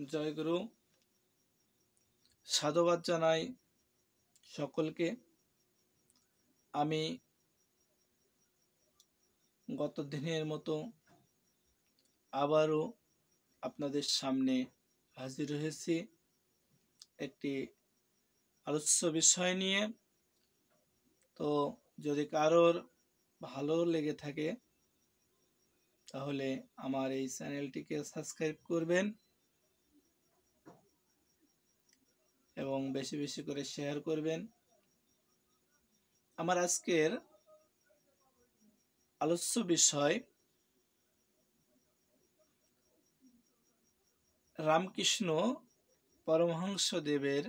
জয়গুরু। সাধুবাদ জানাই সকলকে। আমি গত দিনের মতো আবারও আপনাদের সামনে হাজির হয়েছি একটি আলোচ্য বিষয় নিয়ে। তো যদি কারোর ভালো লেগে থাকে তাহলে আমার এই চ্যানেলটিকে সাবস্ক্রাইব করবেন এবং বেশি বেশি করে শেয়ার করবেন। আমার আজকের আলোচ্য বিষয় রামকৃষ্ণ পরমহংসদেবের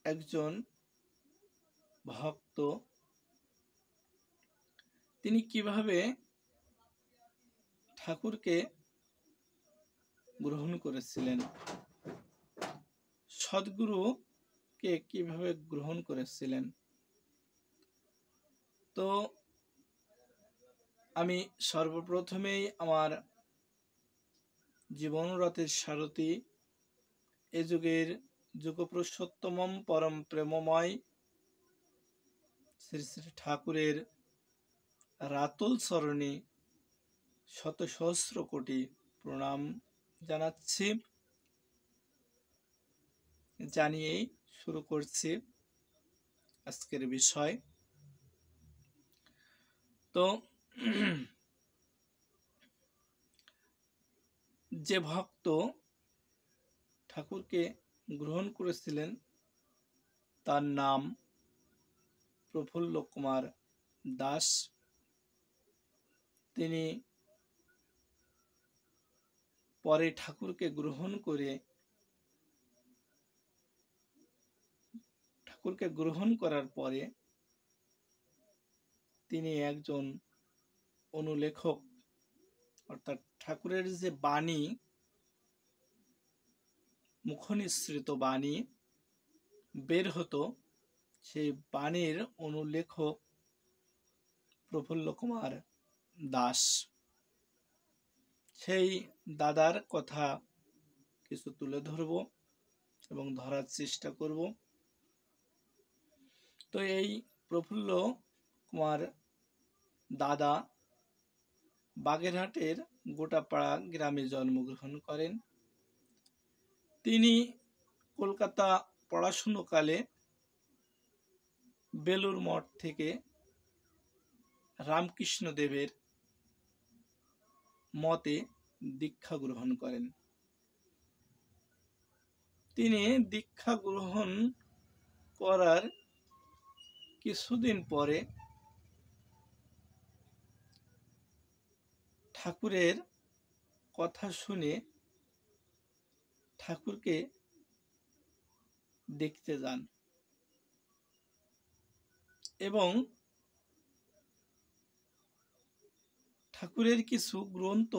একজন ভক্ত, তিনি কিভাবে ঠাকুরকে গ্রহণ করেছিলেন, সদ্গুরুকে কিভাবে গ্রহণ করেছিলেন। তো আমি সর্বপ্রথমেই আমার জীবনরথের সারথি, এ যুগের যুগপুরুষোত্তমম পরম প্রেমময় শ্রী শ্রী ঠাকুরের রাতুল চরণে শত সহস্র কোটি প্রণাম জানাচ্ছি। জানিয়েই শুরু করছি আজকের বিষয়। তো যে ভক্ত ঠাকুরকে গ্রহণ করেছিলেন তার নাম প্রফুল্ল কুমার দাস। তিনি পরে ঠাকুরকে গ্রহণ করার পরে তিনি একজন অনুলেখক, অর্থাৎ ঠাকুরের যে বাণী, মুখনিসৃত বাণী বের হতো, সেই বাণীর অনুলেখক প্রফুল্ল কুমার দাস। সেই দাদার কথা কিছু তুলে ধরব এবং ধরার চেষ্টা করব। তো এই প্রফুল্ল কুমার দাদা বাগেরহাটের গোটাপাড়া গ্রামে জন্মগ্রহণ করেন। তিনি কলকাতা পড়াশুনোকালে বেলুর মঠ থেকে রামকৃষ্ণ দেবের মতে দীক্ষা গ্রহণ করেন। তিনি দীক্ষা গ্রহণ করার কিছুদিন পরে ঠাকুরের কথা শুনে ঠাকুরকে দেখতে যান এবং ঠাকুরের কিছু গ্রন্থ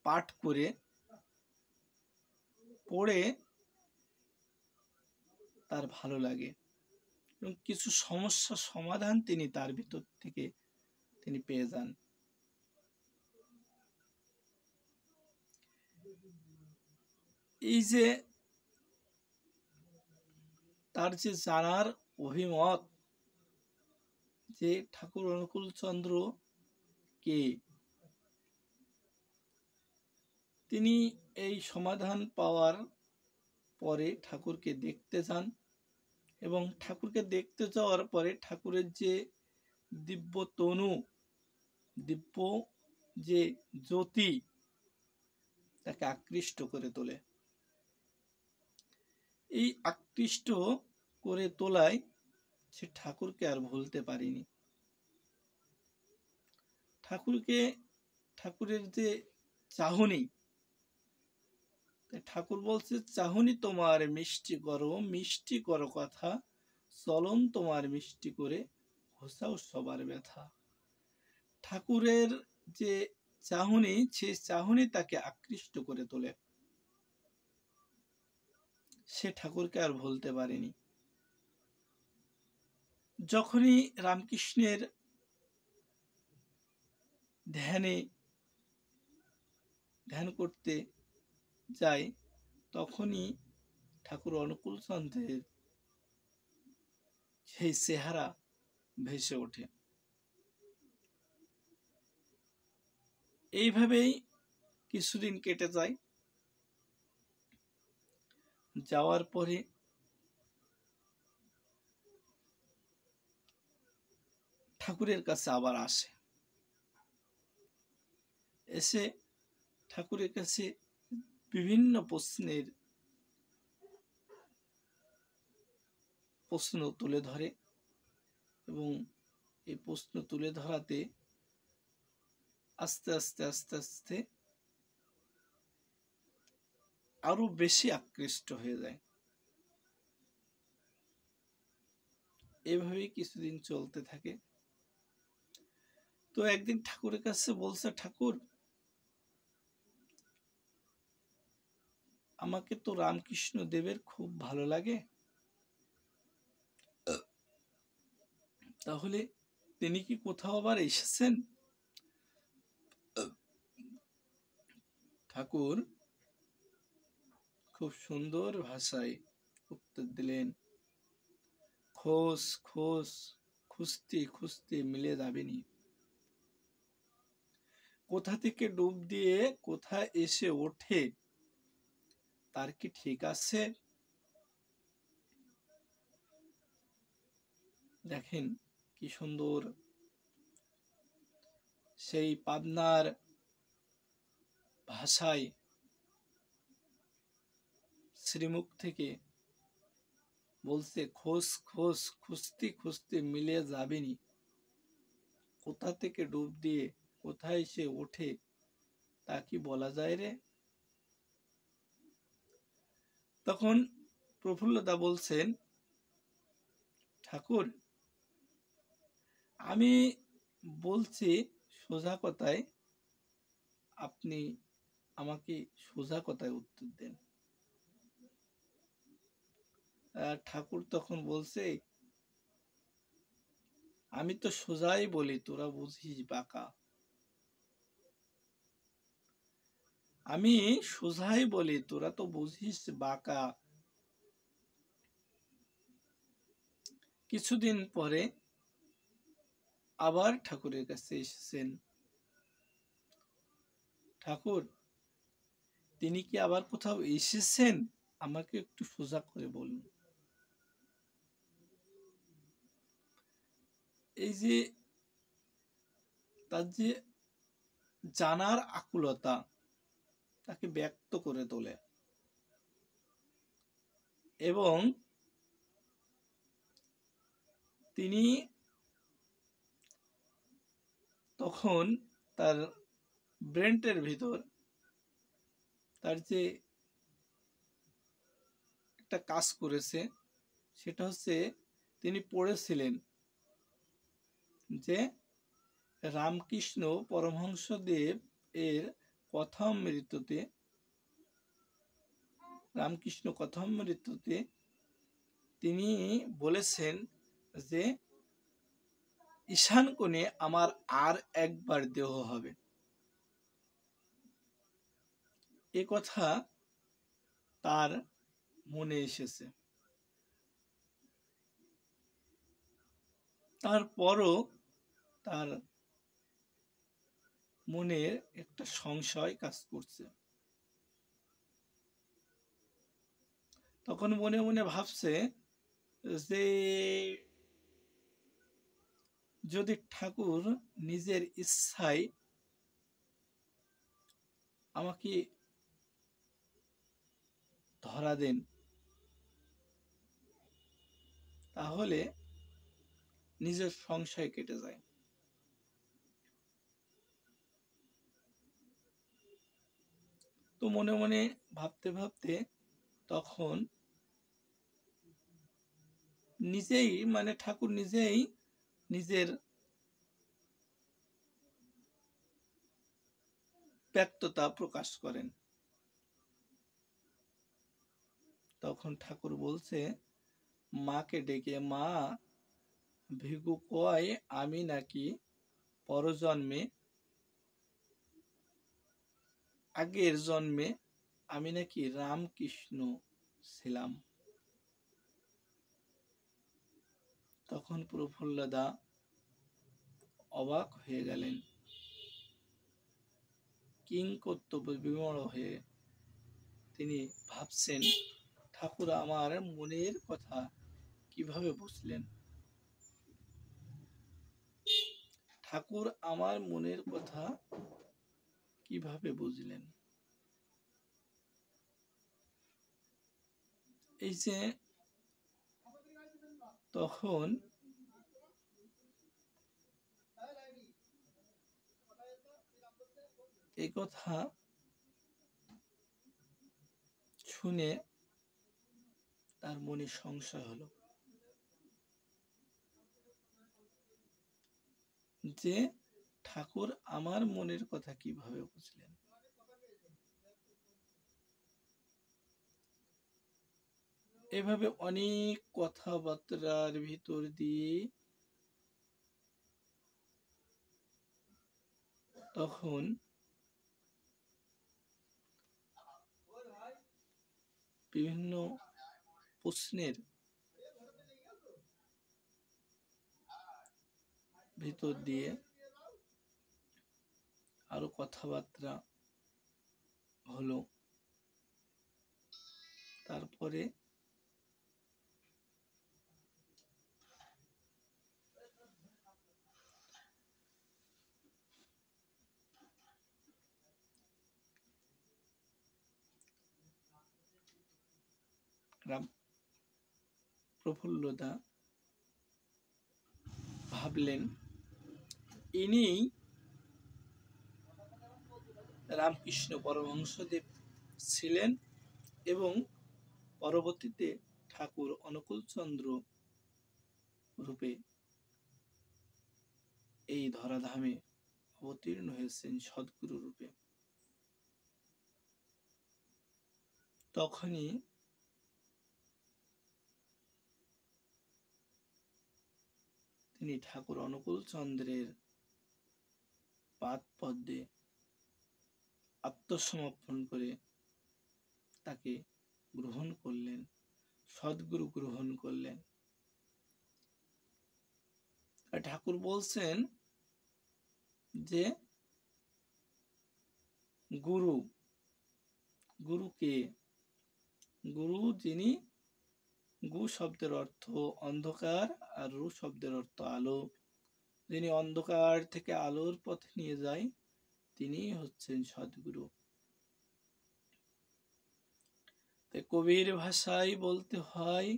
পাঠ করে পড়ে তার ভালো লাগে এবং কিছু সমস্যা সমাধান তিনি তার ভিতর থেকে তিনি পেয়ে যান। এই যে তার যে জানার অভিমত যে ঠাকুর অনুকূল চন্দ্র কে, তিনি এই সমাধান পাওয়ার পরে ঠাকুরকে দেখতে যান এবং ঠাকুরকে দেখতে যাওয়ার পরে ঠাকুরের যে দিব্য তনু, দিব্য যে জ্যোতি তাকে আকৃষ্ট করে তোলে। এই আকৃষ্ট করে তোলায় সে ঠাকুরকে আর ভুলতে পারেনি। ঠাকুরের যে চাহনি, ঠাকুর বলছে, চাহনি তোমার মিষ্টি করো কথা, চলন তোমার মিষ্টি করে ঘোষাও সবার ব্যথা। ঠাকুরের যে চাহনি, সে চাহনি তাকে আকৃষ্ট করে তোলে। সে ঠাকুরকে আর ভুলতে পারেনি। যখনই রামকৃষ্ণের ধ্যান করতে যায়, তখনই ঠাকুর অনুকূল চন্দ্রের সেই চেহারা ভেসে ওঠে। এইভাবেই কিছুদিন কেটে যায়। যাওয়ার পরে ঠাকুরের কাছে আবার আসে। এসে ঠাকুরের কাছে বিভিন্ন প্রশ্ন তুলে ধরে এবং এই প্রশ্ন তুলে ধরাতে আস্তে আস্তে আস্তে আস্তে আরো বেশি আকৃষ্ট হয়ে যায়। এভাবেই কিছুদিন চলতে থাকে। তো একদিন ঠাকুরের কাছে বলছে, ঠাকুর, আমাকে তো রামকৃষ্ণ দেবের খুব ভালো লাগে, তাহলে তিনি কি কোথাও আবার এসেছেন? ঠাকুর খুব সুন্দর ভাষায় উত্তর দিলেন, খোঁজ খোঁজ, খুঁজতে খুঁজতে মিলে যাবেনি। কোথা থেকে ডুব দিয়ে কোথায় এসে ওঠে তার কি ঠিক আছে? দেখেন কি সুন্দর সেই পাবনার ভাষায় শ্রীমুখ থেকে বলছে, খোঁজ খোঁজ, খুঁজতে খুঁজতে মিলে যাবেনি। কোথা থেকে ডুব দিয়ে কোথায় সে ওঠে তা কি বলা যায় রে? তখন প্রফুল্লদা বলছেন, ঠাকুর, আমি বলছি সোজা কথায়, আপনি আমাকে সোজা কথায় উত্তর দেন। ঠাকুর তখন বলছে, আমি তো সোজাই বলি, তোরা বুঝিস বাঁকা। আমি সোজাই বলি, তোরা তো বুঝিস বাঁকা। কিছুদিন পরে আবার ঠাকুরের কাছে এসেছেন। ঠাকুর, তিনি কি আবার কোথাও এসেছেন? আমাকে একটু সোজা করে বলুন। এই যে তার যে জানার আকুলতা তাকে ব্যক্ত করে তোলে এবং তিনি তখন তার ব্রেনের ভিতর তার যে একটা কাজ করেছে, সেটা হচ্ছে তিনি পড়েছিলেন যে রামকৃষ্ণ পরমহংসদেব এর কথামৃততে, রামকৃষ্ণ কথামৃততে তিনি বলেছেন যে ঈশান কোণে আমার আর একবার দেহ হবে। এ কথা তার মনে এসেছে। তারপরও তার মনে একটা সংশয় কাজ করছে। তখন মনে মনে ভাবছে যে যদি ঠাকুর নিজের ইচ্ছায় আমাকে ধরা দেন, তাহলে নিজের সংশয় কেটে যায়। তো মনে মনে ভাবতে ভাবতে তখন নিজেই, মানে ঠাকুর নিজেই নিজের ব্যক্ততা প্রকাশ করেন। তখন ঠাকুর বলছে মাকে ডেকে, মা, ভিগু কয় আমি নাকি পরজন্মে আগের জন্মে আমি নাকি রামকৃষ্ণ ছিলাম। তখন প্রফুল্লদা অবাক হয়ে গেলেন, কিংকর্তব্য বিমূঢ় হয়ে তিনি ভাবছেন, ঠাকুর আমার মনের কথা কিভাবে বুঝলেন? ঠাকুর আমার মনের কথা কিভাবে বুঝলেন? এই যে তখন এই কথা শুনে তার মনে সংশয় হলো যে ঠাকুর আমার মনের কথা কিভাবে বুঝলেন। এভাবে অনেক কথাবার্তার ভিতর দিয়ে তখন বিভিন্ন প্রশ্নের ভিতর দিয়ে আরো কথাবার্তা হলো। তারপরে প্রফুল্লদা ভাবলেন, ইনি রামকৃষ্ণ পরমহংসদেব ছিলেন এবং পরবর্তীতে ঠাকুর অনুকূলচন্দ্র রূপে এই ধরাধামে অবতীর্ণ হয়েছেন সদ্গুরু রূপে। তখনই তিনি ঠাকুর অনুকূলচন্দ্রের পাদ পদ্মে আত্মসমর্পণ করে তাকে গ্রহণ করলেন, সদ্গুরু গ্রহণ করলেন। ঠাকুর বলছেন যে গুরু, গুরুকে, গুরু যিনি, গু শব্দের অর্থ অন্ধকার আর রু শব্দের অর্থ আলো, যিনি অন্ধকার থেকে আলোর পথে নিয়ে যায় তিনি হচ্ছেন সদ্গুরু। কবির ভাষায় বলতে হয়,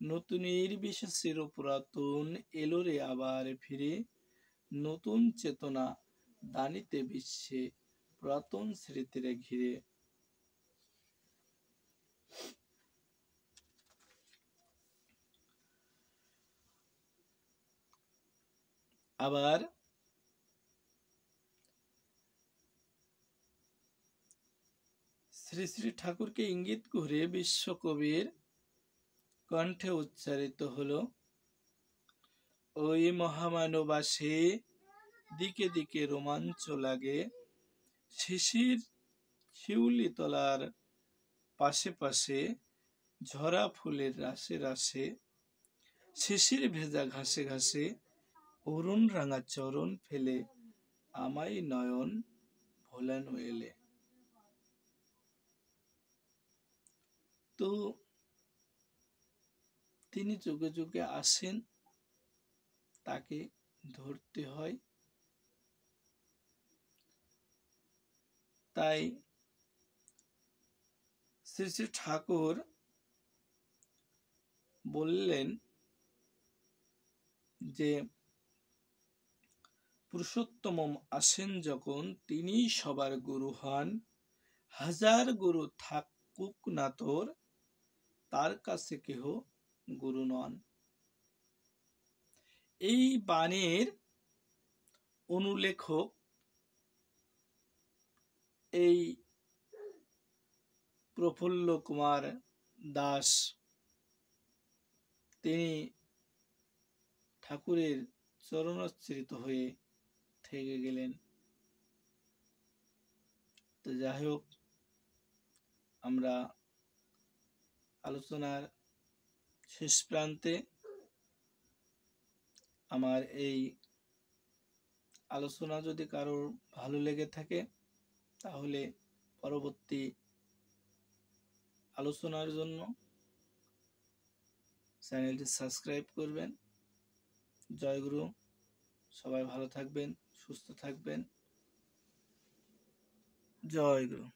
নতুনের বেশে চিরপুরাতন এলো রে আবার ফিরে, নতুন চেতনা দানিতে বিশ্বে পুরাতন স্মৃতিরে ঘিরে। আবার শ্রী শ্রী ঠাকুরকে ইঙ্গিত করে বিশ্বকবির কণ্ঠে উচ্চারিত হলো, ওই মহামানবাসে দিকে দিকে রোমাঞ্চ লাগে, শিশির শিউলি তলার পাশে পাশে ঝরা ফুলের রাশে রাশে, শিশির ভেজা ঘাসে ঘাসে অরুণ রাঙা চরণ ফেলে আমায় নয়ন ভোলানো এলে। তো তিনি যুগে যুগে আসেন, তাকে ধরতে হয়। তাই শ্রী শ্রী ঠাকুর বললেন যে পুরুষোত্তম আসেন যখন তিনি সবার গুরু হন, হাজার গুরু থাকুক না তোর, তার কাছে কেহ গুরু নন। এই বাণীর অনুলেখক এই প্রফুল্ল কুমার দাস, তিনি ঠাকুরের চরণাশ্রিত হয়ে থেকে গেলেন। তো তো যাই হোক, আমরা আলোচনার শেষ প্রান্তে। আমার এই আলোচনা যদি কারোর ভালো লেগে থাকে তাহলে পরবর্তী আলোচনার জন্য চ্যানেলটি সাবস্ক্রাইব করবেন। জয়গুরু। সবাই ভালো থাকবেন, সুস্থ থাকবেন। জয়গুরু।